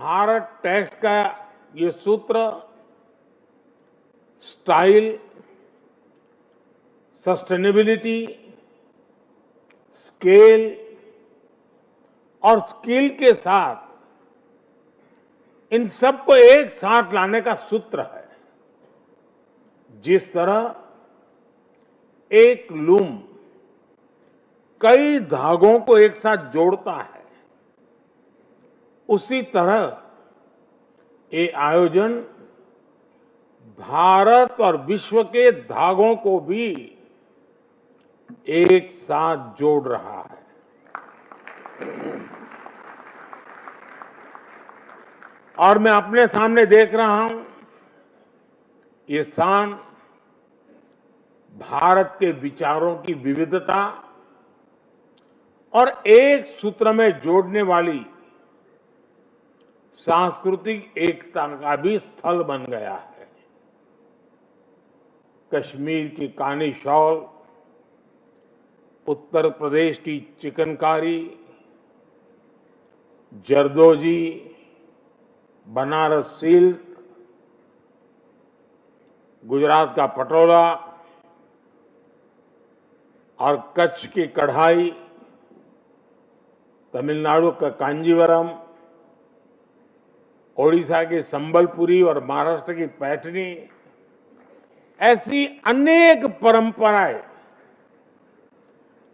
Bharat tax का ये सूत्र स्टाइल, सस्टेनेबिलिटी, स्केल और स्किल के साथ इन सबको एक साथ लाने का सूत्र है। जिस तरह एक लूम कई धागों को एक साथ जोड़ता है, उसी तरह ये आयोजन भारत और विश्व के धागों को भी एक साथ जोड़ रहा है। और मैं अपने सामने देख रहा हूं, ये स्थान भारत के विचारों की विविधता और एक सूत्र में जोड़ने वाली सांस्कृतिक एकता का भी स्थल बन गया है। कश्मीर की कानी शॉल, उत्तर प्रदेश की चिकनकारी, जरदोजी, बनारस सिल्क, गुजरात का पटोला और कच्छ की कढ़ाई, तमिलनाडु का कांजीवरम, ओडिशा की संबलपुरी और महाराष्ट्र की पैठनी, ऐसी अनेक परंपराएं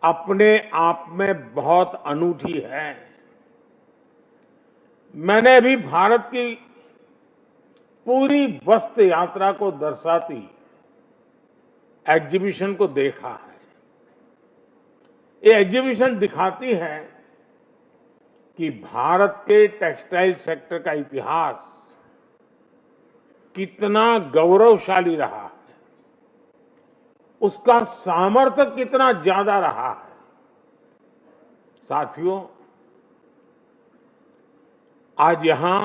अपने आप में बहुत अनूठी है। मैंने भी भारत की पूरी वस्त यात्रा को दर्शाती एग्जीबिशन को देखा है। ये एग्जीबिशन दिखाती है कि भारत के टेक्सटाइल सेक्टर का इतिहास कितना गौरवशाली रहा है, उसका सामर्थ्य कितना ज्यादा रहा है। साथियों, आज यहां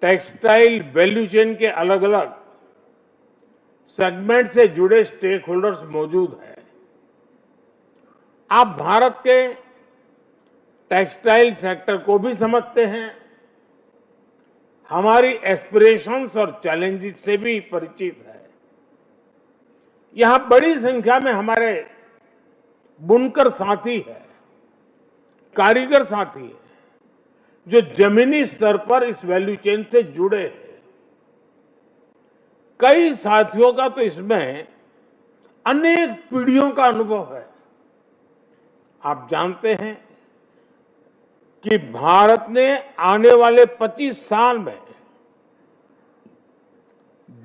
टेक्सटाइल वैल्यू चेन के अलग अलग सेगमेंट से जुड़े स्टेक होल्डर्स मौजूद हैं। आप भारत के टेक्सटाइल सेक्टर को भी समझते हैं, हमारी एस्पिरेशंस और चैलेंजेस से भी परिचित है। यहां बड़ी संख्या में हमारे बुनकर साथी हैं, कारीगर साथी हैं, जो जमीनी स्तर पर इस वैल्यू चेन से जुड़े हैं। कई साथियों का तो इसमें अनेक पीढ़ियों का अनुभव है। आप जानते हैं कि भारत ने आने वाले 25 साल में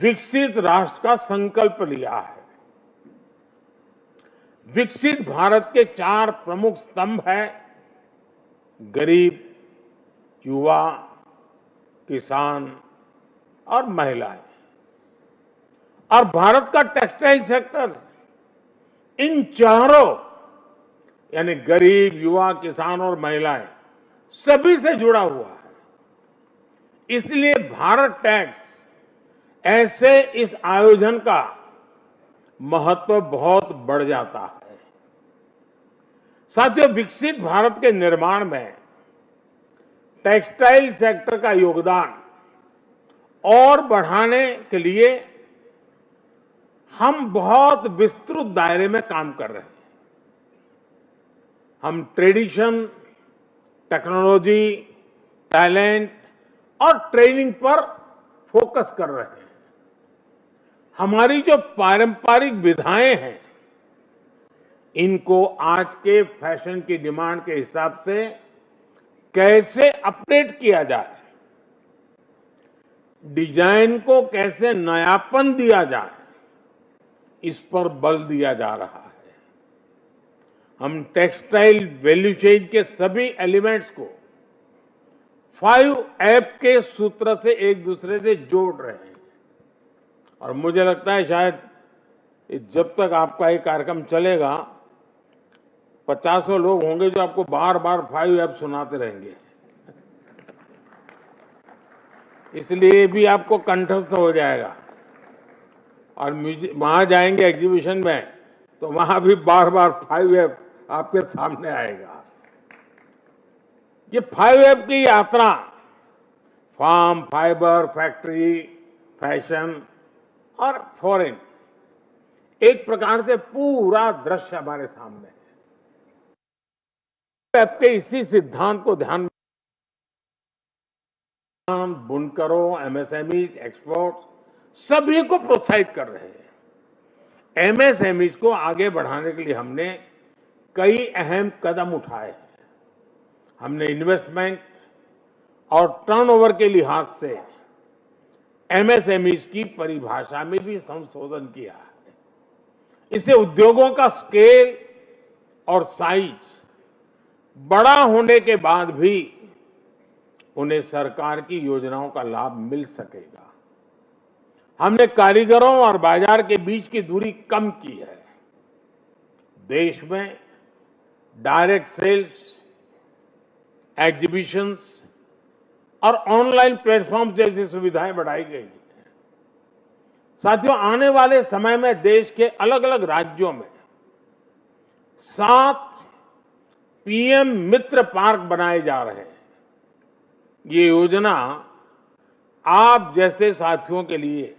विकसित राष्ट्र का संकल्प लिया है। विकसित भारत के 4 प्रमुख स्तंभ हैं: गरीब, युवा, किसान और महिलाएं। और भारत का टेक्सटाइल सेक्टर इन चारों यानी गरीब, युवा, किसान और महिलाएं सभी से जुड़ा हुआ है। इसलिए भारत टैक्स ऐसे इस आयोजन का महत्व बहुत बढ़ जाता है। साथियों, विकसित भारत के निर्माण में टेक्सटाइल सेक्टर का योगदान और बढ़ाने के लिए हम बहुत विस्तृत दायरे में काम कर रहे हैं। हम ट्रेडिशन, टेक्नोलॉजी, टैलेंट और ट्रेनिंग पर फोकस कर रहे हैं। हमारी जो पारंपरिक विधाएं हैं, इनको आज के फैशन की डिमांड के हिसाब से कैसे अपडेट किया जाए, डिजाइन को कैसे नयापन दिया जाए, इस पर बल दिया जा रहा है। हम टेक्सटाइल वैल्यू चेन के सभी एलिमेंट्स को 5 F के सूत्र से एक दूसरे से जोड़ रहे हैं। और मुझे लगता है शायद जब तक आपका ये कार्यक्रम चलेगा 50 लोग होंगे जो आपको बार बार 5 F सुनाते रहेंगे। इसलिए भी आपको कंठस्थ हो जाएगा। और वहां जाएंगे एग्जीबिशन में तो वहां भी बार बार 5 F आपके सामने आएगा। ये 5F की यात्रा फार्म, फाइबर, फैक्ट्री, फैशन और फॉरेन, एक प्रकार से पूरा दृश्य हमारे सामने है। आपके इसी सिद्धांत को ध्यान में बुनकरों, एमएसएमई, एक्सपोर्ट सभी को प्रोत्साहित कर रहे हैं। एमएसएमई को आगे बढ़ाने के लिए हमने कई अहम कदम उठाए हैं। हमने इन्वेस्टमेंट और टर्नओवर के लिहाज से एमएसएमई की परिभाषा में भी संशोधन किया है। इससे उद्योगों का स्केल और साइज बड़ा होने के बाद भी उन्हें सरकार की योजनाओं का लाभ मिल सकेगा। हमने कारीगरों और बाजार के बीच की दूरी कम की है। देश में डायरेक्ट सेल्स, एग्जीबिशंस और ऑनलाइन प्लेटफॉर्म जैसी सुविधाएं बढ़ाई गई हैं। साथियों, आने वाले समय में देश के अलग अलग राज्यों में 7 पीएम मित्र पार्क बनाए जा रहे हैं। ये योजना आप जैसे साथियों के लिए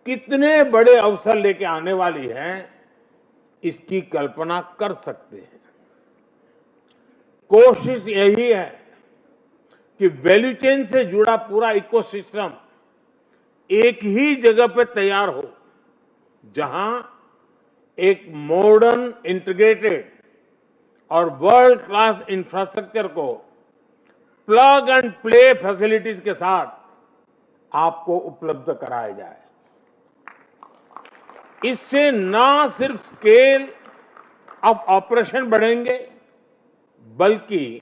कितने बड़े अवसर लेके आने वाली है, इसकी कल्पना कर सकते हैं। कोशिश यही है कि वैल्यू चेन से जुड़ा पूरा इकोसिस्टम एक ही जगह पे तैयार हो, जहां एक मॉडर्न, इंटीग्रेटेड और वर्ल्ड क्लास इंफ्रास्ट्रक्चर को प्लग एंड प्ले फैसिलिटीज के साथ आपको उपलब्ध कराया जाए। इससे ना सिर्फ स्केल ऑफ ऑपरेशन बढ़ेंगे, बल्कि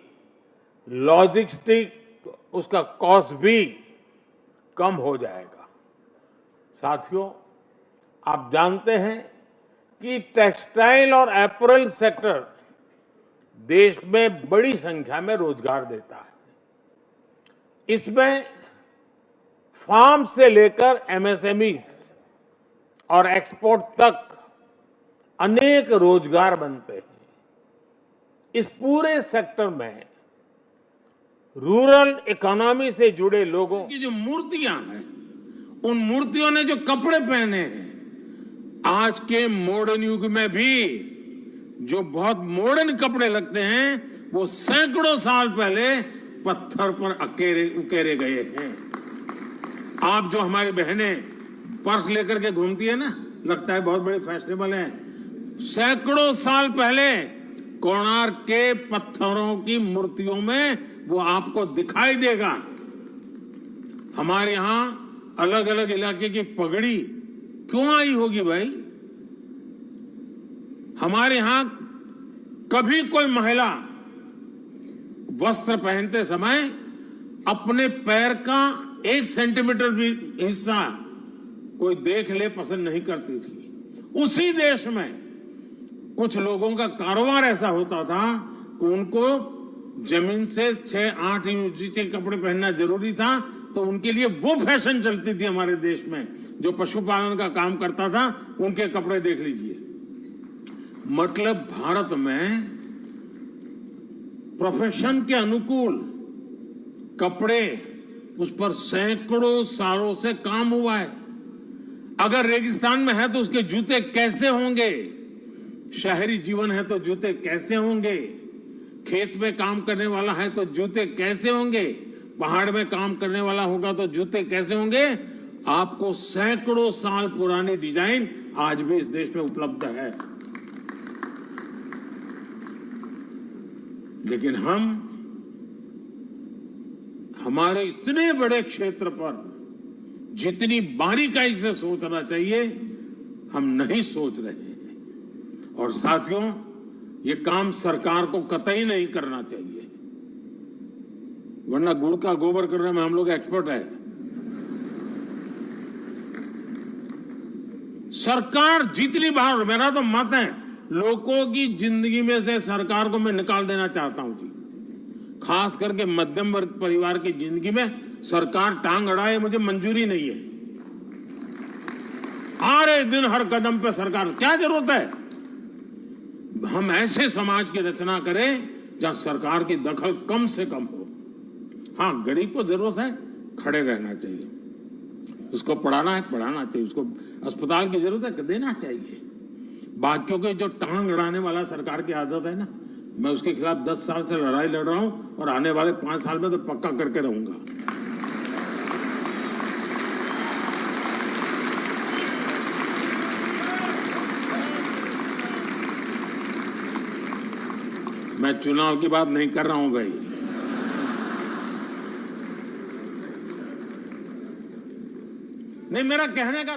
लॉजिस्टिक उसका कॉस्ट भी कम हो जाएगा। साथियों, आप जानते हैं कि टेक्सटाइल और अपैरल सेक्टर देश में बड़ी संख्या में रोजगार देता है। इसमें फार्म से लेकर एमएसएमई और एक्सपोर्ट तक अनेक रोजगार बनते हैं। इस पूरे सेक्टर में रूरल इकोनॉमी से जुड़े लोगों की जो मूर्तियां हैं, उन मूर्तियों ने जो कपड़े पहने हैं, आज के मॉडर्न युग में भी जो बहुत मॉडर्न कपड़े लगते हैं, वो सैकड़ों साल पहले पत्थर पर उकेरे गए हैं। आप जो हमारी बहनें पर्स लेकर के घूमती है ना, लगता है बहुत बड़े फैशनेबल है। सैकड़ों साल पहले कोणार्क के पत्थरों की मूर्तियों में वो आपको दिखाई देगा। हमारे यहां अलग अलग इलाके की पगड़ी क्यों आई होगी भाई? हमारे यहां कभी कोई महिला वस्त्र पहनते समय अपने पैर का 1 सेंटीमीटर भी हिस्सा कोई देख ले पसंद नहीं करती थी। उसी देश में कुछ लोगों का कारोबार ऐसा होता था कि उनको जमीन से 6-8 इंच नीचे कपड़े पहनना जरूरी था, तो उनके लिए वो फैशन चलती थी हमारे देश में। जो पशुपालन का काम करता था, उनके कपड़े देख लीजिए। मतलब भारत में प्रोफेशन के अनुकूल कपड़े, उस पर सैकड़ों सालों से काम हुआ है। अगर रेगिस्तान में है तो उसके जूते कैसे होंगे? शहरी जीवन है तो जूते कैसे होंगे? खेत में काम करने वाला है तो जूते कैसे होंगे? पहाड़ में काम करने वाला होगा तो जूते कैसे होंगे? आपको सैकड़ों साल पुरानी डिजाइन आज भी इस देश में उपलब्ध है। लेकिन हम हमारे इतने बड़े क्षेत्र पर जितनी बारीकाई से सोचना चाहिए, हम नहीं सोच रहे हैं। और साथियों, ये काम सरकार को कतई नहीं करना चाहिए, वरना गुड़ का गोबर करने में हम लोग एक्सपर्ट है। सरकार जितनी बार, मेरा तो मत है, लोगों की जिंदगी में से सरकार को मैं निकाल देना चाहता हूं जी। खास करके मध्यम वर्ग परिवार की जिंदगी में सरकार टांग अड़ाए, मुझे मंजूरी नहीं है। हर दिन हर कदम पे सरकार, क्या जरूरत है? हम ऐसे समाज की रचना करें जहां सरकार की दखल कम से कम हो। हाँ, गरीब को जरूरत है, खड़े रहना चाहिए, उसको पढ़ाना है पढ़ाना चाहिए, उसको अस्पताल की जरूरत है देना चाहिए। बाकियों के जो टांग अड़ाने वाला सरकार की आदत है ना, मैं उसके खिलाफ 10 साल से लड़ाई लड़ रहा हूं और आने वाले 5 साल में तो पक्का करके रहूंगा। मैं चुनाव की बात नहीं कर रहा हूं भाई। नहीं, मेरा कहने का